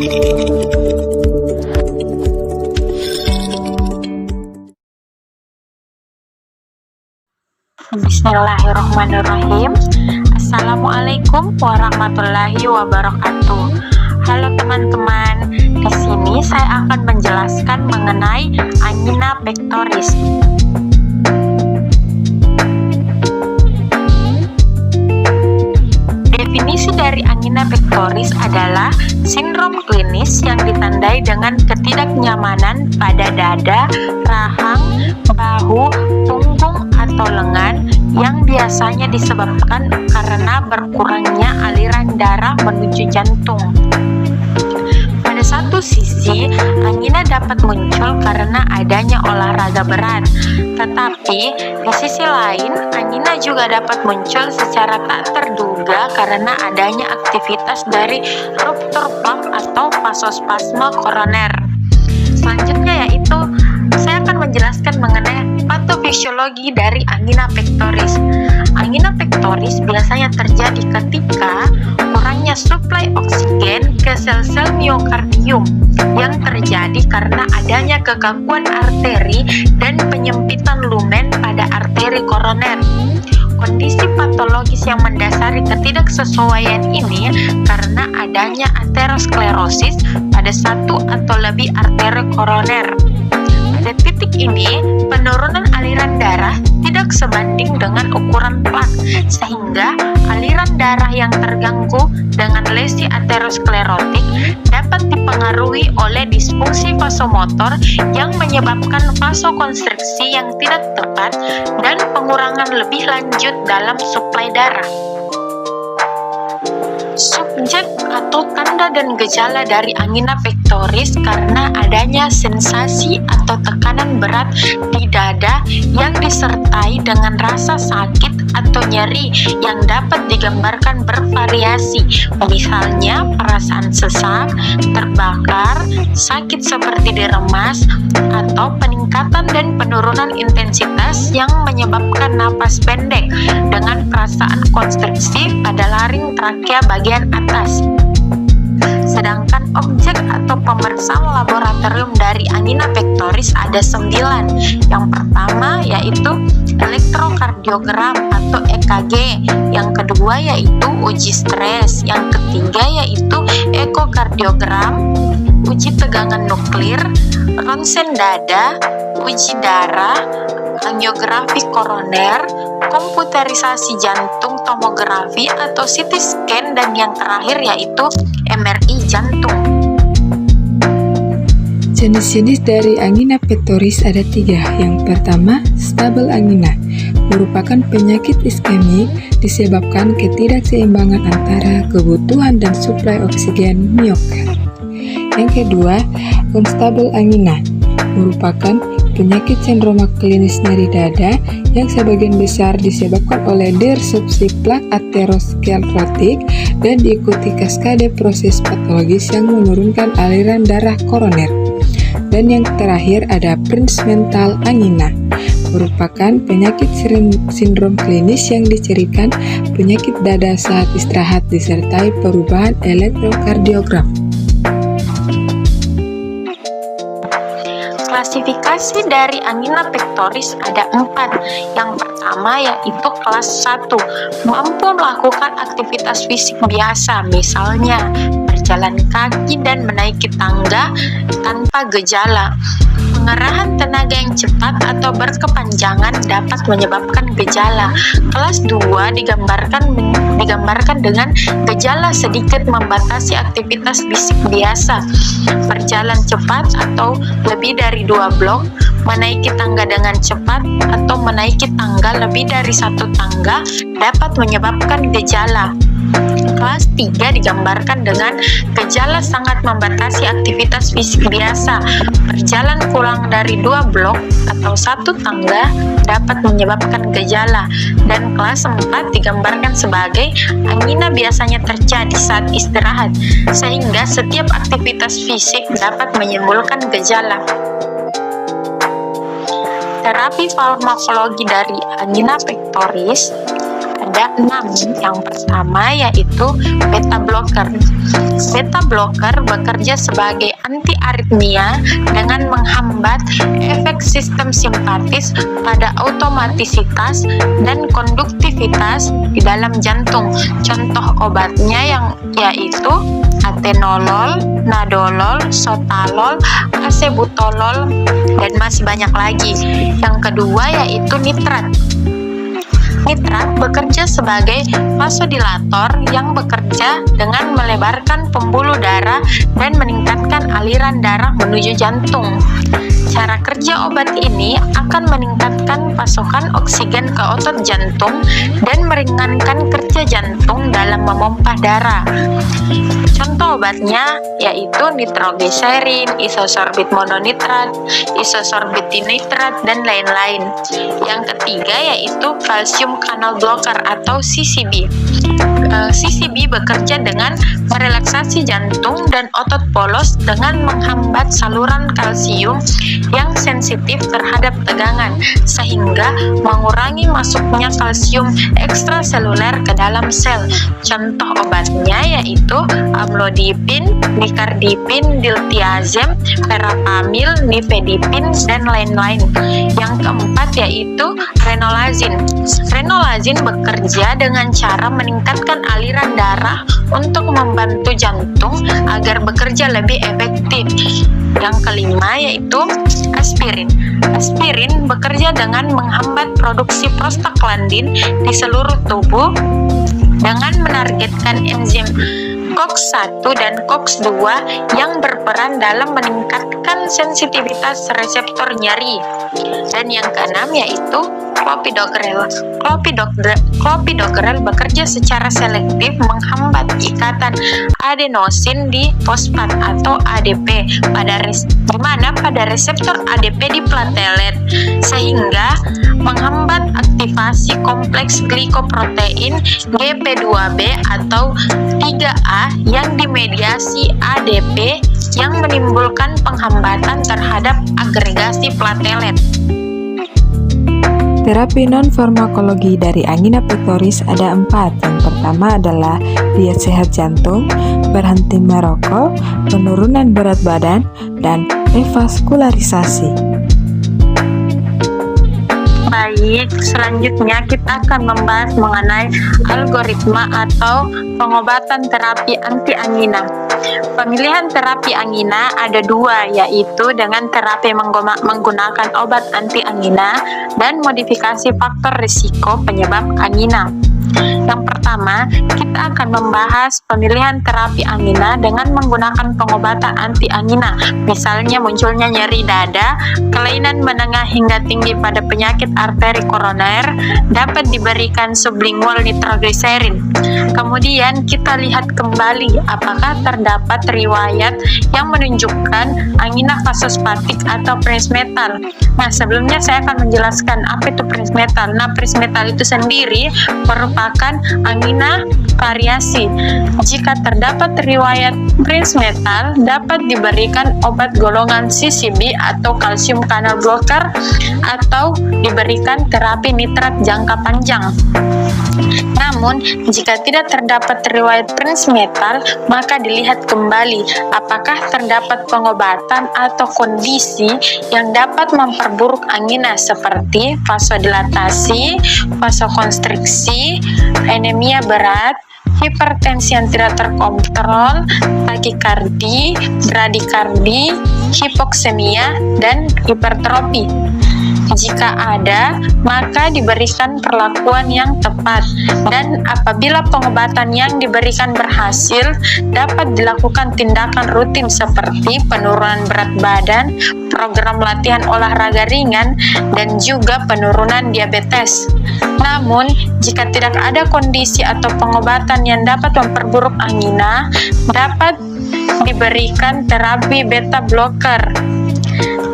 Bismillahirrahmanirrahim. Assalamualaikum warahmatullahi wabarakatuh. Halo teman-teman, di sini saya akan menjelaskan mengenai angina pectoris. Definisi dari angina pectoris adalah sindrom klinis yang ditandai dengan ketidaknyamanan pada dada, rahang, bahu, punggung, atau lengan yang biasanya disebabkan karena berkurangnya aliran darah menuju jantung. Pada satu sisi, angina dapat muncul karena adanya olahraga berat, tetapi di sisi lain, angina juga dapat muncul secara tak terduga karena adanya aktivitas dari ruptur plak atau vasospasme koroner. Selanjutnya yaitu, saya akan menjelaskan mengenai patofisiologi dari angina pectoris. Angina pectoris biasanya terjadi ketika kurangnya suplai oksigen ke sel-sel miokardium yang terjadi karena adanya kekakuan arteri dan penyempitan lumen pada arteri koroner. Kondisi patologis yang mendasari ketidaksesuaian ini karena adanya aterosklerosis pada satu atau lebih arteri koroner. Pada titik ini, penurunan aliran darah tidak sebanding dengan ukuran plak, sehingga aliran darah yang terganggu dengan lesi aterosklerotik dapat dipengaruhi oleh disfungsi vasomotor yang menyebabkan vasokonstriksi yang tidak tepat dan pengurangan lebih lanjut dalam suplai darah. Subjek atau tanda dan gejala dari angina pectoris karena adanya sensasi atau tekanan berat di dada yang disertai dengan rasa sakit atau nyeri yang dapat digambarkan bervariasi, misalnya perasaan sesak, terbakar, sakit seperti diremas, atau peningkatan dan penurunan intensitas yang menyebabkan napas pendek dengan perasaan konstriksi pada laring trakea bagian atas. Sedangkan objek atau pemeriksaan laboratorium dari angina pectoris ada 9. Yang pertama yaitu elektrokardiogram atau EKG, yang kedua yaitu uji stres, yang ketiga yaitu ekokardiogram, uji tegangan nuklir, ronsen dada, uji darah, angiografi koroner, komputerisasi jantung tomografi atau CT scan, dan yang terakhir yaitu MRI jantung. Jenis-jenis dari angina pectoris ada 3. Yang pertama, stabel angina, merupakan penyakit iskemik disebabkan ketidakseimbangan antara kebutuhan dan suplai oksigen miokard. Yang kedua, unstable angina, merupakan penyakit sindroma klinis nyeri dada yang sebagian besar disebabkan oleh disrupsi plak aterosklerotik dan diikuti kaskade proses patologis yang menurunkan aliran darah koroner. Dan yang terakhir ada Prinzmental angina, merupakan penyakit sindrom klinis yang dicirikan penyakit dada saat istirahat disertai perubahan elektrokardiogram. Klasifikasi dari angina pectoris ada 4. Yang pertama yaitu kelas 1, mampu melakukan aktivitas fisik biasa, misalnya berjalan kaki dan menaiki tangga tanpa gejala. Pengerahan tenaga yang cepat atau berkepanjangan dapat menyebabkan gejala. Kelas 2 digambarkan dengan gejala sedikit membatasi aktivitas fisik biasa, berjalan cepat atau lebih dari 2 blok, menaiki tangga dengan cepat atau menaiki tangga lebih dari 1 tangga dapat menyebabkan gejala. Kelas 3 digambarkan dengan gejala sangat membatasi aktivitas fisik biasa, berjalan kurang dari 2 blok atau 1 tangga dapat menyebabkan gejala. Dan kelas 4 digambarkan sebagai angina biasanya terjadi saat istirahat, sehingga setiap aktivitas fisik dapat menimbulkan gejala. Terapi farmakologi dari angina pectoris ada 6. Yang pertama yaitu beta blocker. Beta blocker bekerja sebagai anti-aritmia dengan menghambat efek sistem simpatis pada otomatisitas dan konduktivitas di dalam jantung. Contoh obatnya yaitu atenolol, nadolol, sotalol, acebutolol, dan masih banyak lagi. Yang kedua yaitu nitrat. Nitrat bekerja sebagai vasodilator yang bekerja dengan melebarkan pembuluh darah dan meningkatkan aliran darah menuju jantung. Cara kerja obat ini akan meningkatkan pasokan oksigen ke otot jantung dan meringankan kerja jantung dalam memompa darah. Contoh obatnya yaitu nitrogliserin, isosorbit mononitrat, isosorbit dinitrat, dan lain-lain. Yang ketiga yaitu calcium channel blocker atau CCB. CCB bekerja dengan merelaksasi jantung dan otot polos dengan menghambat saluran kalsium yang sensitif terhadap tegangan, sehingga mengurangi masuknya kalsium ekstraseluler ke dalam sel. Contoh obatnya yaitu amlodipin, nicardipin, diltiazem, verapamil, nifedipin, dan lain-lain. Yang keempat yaitu renolazin. Renolazin bekerja dengan cara meningkatkan aliran darah untuk membantu jantung agar bekerja lebih efektif. Yang kelima yaitu aspirin. Aspirin bekerja dengan menghambat produksi prostaglandin di seluruh tubuh dengan menargetkan enzim COX-1 dan COX-2 yang berperan dalam meningkatkan sensitivitas reseptor nyeri. Dan yang keenam yaitu clopidogrel. Clopidogrel bekerja secara selektif menghambat ikatan adenosin di fosfat atau ADP di mana pada reseptor ADP di platelet, sehingga menghambat aktivasi kompleks glikoprotein GP2B atau 3A yang dimediasi ADP yang menimbulkan penghambatan terhadap agregasi platelet. Terapi non-farmakologi dari angina pectoris ada 4. Yang pertama adalah diet sehat jantung, berhenti merokok, penurunan berat badan, dan revaskularisasi. Baik, selanjutnya kita akan membahas mengenai algoritma atau pengobatan terapi anti-angina. Pemilihan terapi angina ada 2, yaitu dengan terapi menggunakan obat anti-angina dan modifikasi faktor risiko penyebab angina. Yang pertama, kita akan membahas pemilihan terapi angina dengan menggunakan pengobatan anti-angina. Misalnya munculnya nyeri dada, kelainan menengah hingga tinggi pada penyakit arteri koroner, dapat diberikan sublingual nitrogliserin. Kemudian kita lihat kembali apakah terdapat riwayat yang menunjukkan angina vasospastik atau presmetal. Nah, sebelumnya saya akan menjelaskan apa itu presmetal. Nah, presmetal itu sendiri merupakan angina variasi. Jika terdapat riwayat presmetal, dapat diberikan obat golongan CCB atau calcium channel blocker atau diberikan terapi nitrat jangka panjang. Namun, jika tidak terdapat riwayat presmetal, maka dilihat kembali apakah terdapat pengobatan atau kondisi yang dapat memperburuk angina seperti vasodilatasi, vasokonstriksi, anemia berat, hipertensi yang tidak terkontrol, takikardi, bradikardi, hipoksemia, dan hipertrofi. Jika ada, maka diberikan perlakuan yang tepat, dan apabila pengobatan yang diberikan berhasil, dapat dilakukan tindakan rutin seperti penurunan berat badan, program latihan olahraga ringan, dan juga penurunan diabetes. Namun, jika tidak ada kondisi atau pengobatan yang dapat memperburuk angina, dapat diberikan terapi beta blocker.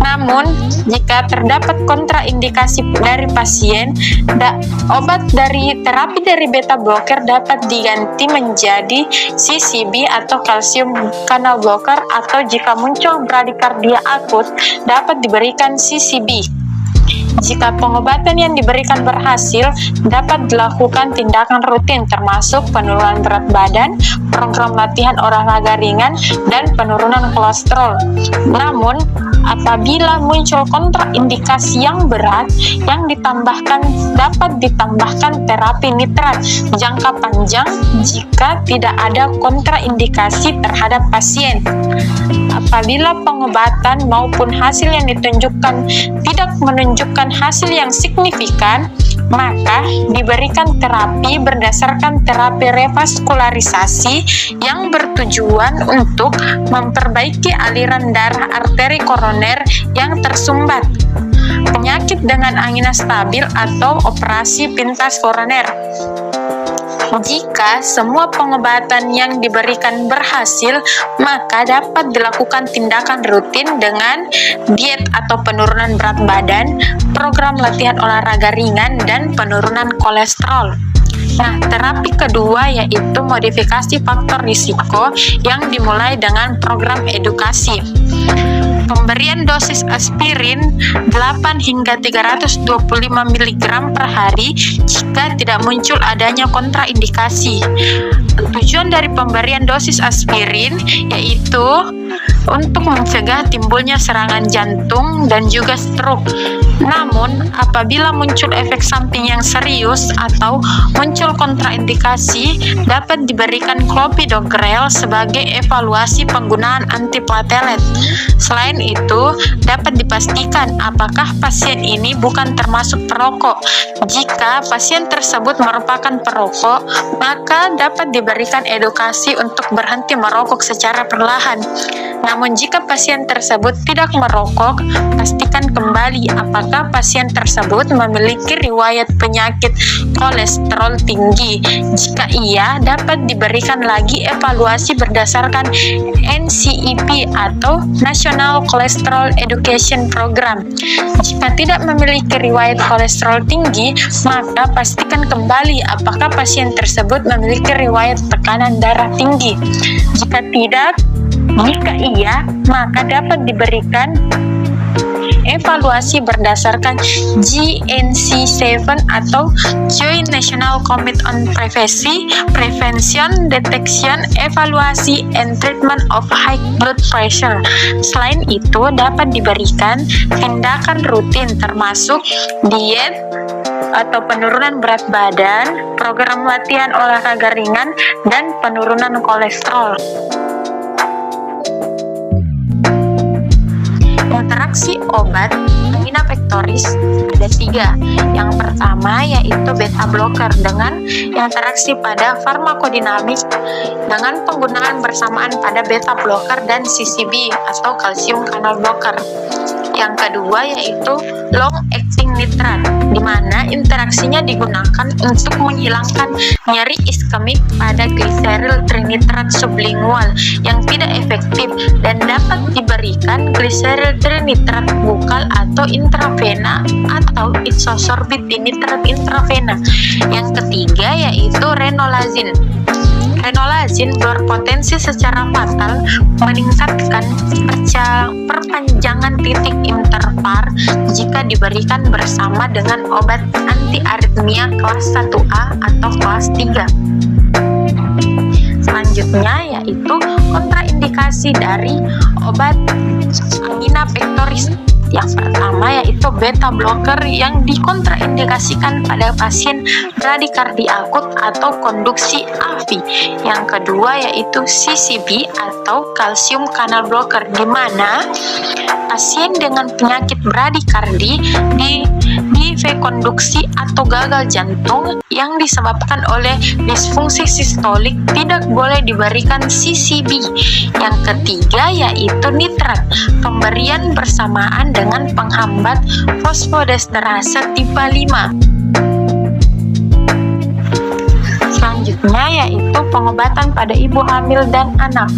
Namun, jika terdapat kontraindikasi dari pasien, obat dari terapi dari beta blocker dapat diganti menjadi CCB atau calcium channel blocker, atau jika muncul bradikardia akut dapat diberikan CCB. Jika pengobatan yang diberikan berhasil, dapat dilakukan tindakan rutin termasuk penurunan berat badan, program latihan olahraga ringan, dan penurunan kolesterol. Namun, apabila muncul kontraindikasi yang berat, dapat ditambahkan terapi nitrat jangka panjang jika tidak ada kontraindikasi terhadap pasien. Apabila pengobatan maupun hasil yang ditunjukkan tidak menunjukkan hasil yang signifikan, maka diberikan terapi berdasarkan terapi revaskularisasi yang bertujuan untuk memperbaiki aliran darah arteri koroner yang tersumbat, penyakit dengan angina stabil, atau operasi pintas koroner. Jika semua pengobatan yang diberikan berhasil, maka dapat dilakukan tindakan rutin dengan diet atau penurunan berat badan, program latihan olahraga ringan, dan penurunan kolesterol. Nah, terapi kedua yaitu modifikasi faktor risiko yang dimulai dengan program edukasi. Pemberian dosis aspirin 8 hingga 325 mg per hari jika tidak muncul adanya kontraindikasi. Tujuan dari pemberian dosis aspirin yaitu untuk mencegah timbulnya serangan jantung dan juga stroke. Namun, apabila muncul efek samping yang serius atau muncul kontraindikasi, dapat diberikan clopidogrel sebagai evaluasi penggunaan antiplatelet. Selain itu, dapat dipastikan apakah pasien ini bukan termasuk perokok. Jika pasien tersebut merupakan perokok, maka dapat diberikan edukasi untuk berhenti merokok secara perlahan. Namun jika pasien tersebut tidak merokok, pastikan kembali apakah pasien tersebut memiliki riwayat penyakit kolesterol tinggi. Jika iya, dapat diberikan lagi evaluasi berdasarkan NCEP atau National Cholesterol Education Program. Jika tidak memiliki riwayat kolesterol tinggi, maka pastikan kembali apakah pasien tersebut memiliki riwayat tekanan darah tinggi. Jika iya, maka dapat diberikan evaluasi berdasarkan GNC7 atau Joint National Committee on Prevention, Detection, Evaluation, and Treatment of High Blood Pressure. Selain itu, dapat diberikan tindakan rutin termasuk diet atau penurunan berat badan, program latihan olahraga ringan, dan penurunan kolesterol. Interaksi obat angina pectoris ada 3. Yang pertama yaitu beta blocker dengan interaksi pada farmakodinamik dengan penggunaan bersamaan pada beta blocker dan CCB atau calcium channel blocker. Yang kedua yaitu long acting nitrat, di mana interaksinya digunakan untuk menghilangkan nyeri iskemik pada glyceryl trinitrat sublingual yang tidak efektif dan dapat diberikan glyceryl trinitrat bukal atau intravena atau isosorbit dinitrat intravena. Yang ketiga yaitu renolazin. Renolazin berpotensi secara fatal meningkatkan perpanjangan titik interpar jika diberikan bersama dengan obat antiaritmia kelas 1A atau kelas 3. Selanjutnya yaitu kontraindikasi dari obat angina pectoris. Yang pertama yaitu beta blocker yang dikontraindikasikan pada pasien bradikardi akut atau konduksi AFI. Yang kedua yaitu CCB atau calcium channel blocker, di mana pasien dengan penyakit bradikardi di konduksi atau gagal jantung yang disebabkan oleh disfungsi sistolik tidak boleh diberikan CCB. Yang ketiga yaitu nitrat, pemberian bersamaan dengan penghambat fosfodiesterase tipe 5. Selanjutnya yaitu pengobatan pada ibu hamil dan anak.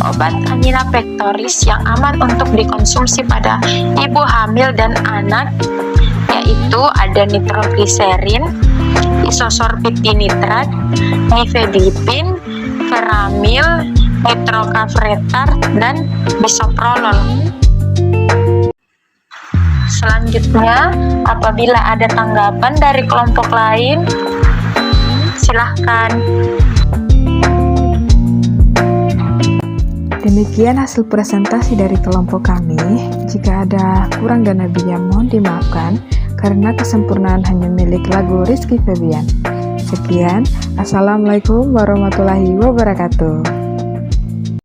Obat angina pectoris yang aman untuk dikonsumsi pada ibu hamil dan anak yaitu ada nitrogliserin, isosorbit dinitrat, nifedipin, veramil, nitrocafretar, dan bisoprolol. Selanjutnya, apabila ada tanggapan dari kelompok lain, silahkan. Demikian hasil presentasi dari kelompok kami. Jika ada kurang dan lebihnya mohon dimaafkan, karena kesempurnaan hanya milik lagu Rizky Febian. Sekian, Assalamualaikum warahmatullahi wabarakatuh.